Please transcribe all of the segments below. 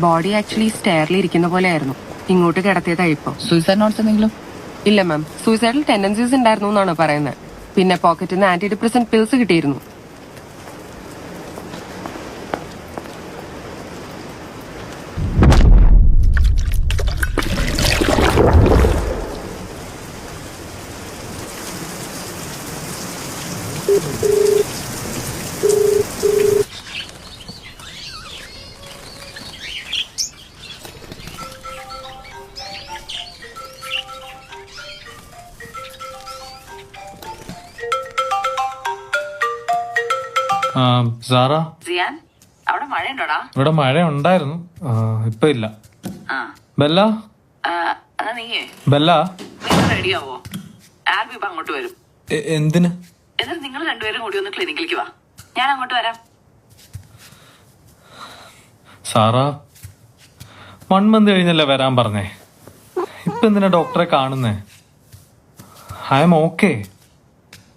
Body actually സ്റ്റെയറിൽ ഇരിക്കുന്ന പോലെ ആയിരുന്നു. ഇങ്ങോട്ട് കിടത്തിയതാ ഇപ്പൊ. സൂയിസൈഡ് നോട്ട്സ് എന്തെങ്കിലും? ഇല്ല മാം, സൂയിസൈഡൽ ടെൻഡൻസീസ് ഉണ്ടായിരുന്നു എന്നാണ് പറയുന്നത്. പിന്നെ പോക്കറ്റിൽ നിന്ന് ആന്റി ഡിപ്രസന്റ് പിൽസ് കിട്ടിയിരുന്നു. സാറാ, സിയാൻ, അവിടെ മഴയുണ്ടോടാ? ഇവിടെ മഴ ഉണ്ടായിരുന്നു, ഇപ്പൊ ഇല്ല. ബെല്ല, നീയേ ബെല്ല, നിങ്ങൾ റെഡിയാവോ? ആൽബി ഇപ്പൊ അങ്ങോട്ട് വരും. എന്തിന്? എന്നിട്ട് നിങ്ങൾ രണ്ടുപേരും കൂടി ഒന്ന് ക്ലിനിക്കിലേക്ക് വാ, ഞാൻ അങ്ങോട്ട് വരാം. സാറാ, 1 month കഴിഞ്ഞല്ലേ വരാൻ പറഞ്ഞേ, ഇപ്പൊ എന്തിനാ ഡോക്ടറെ കാണുന്നേ? ഐ എം ഓക്കെ,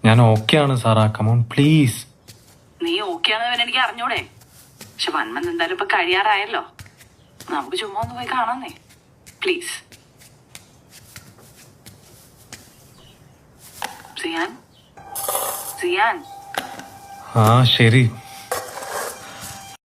ഞാൻ ഓക്കെ ആണ് സാറാ, കമോൺ പ്ലീസ്. നീ ഓക്കെ ആണെന്ന് എനിക്ക് അറിഞ്ഞൂടെ? പക്ഷെ 1 month എന്തായാലും ഇപ്പൊ കഴിയാറായല്ലോ, നമുക്ക് ചുമ്മാ ഒന്ന് പോയി കാണാന്നേ, പ്ലീസ്. സിയാൻ, സിയാൻ. ശരി.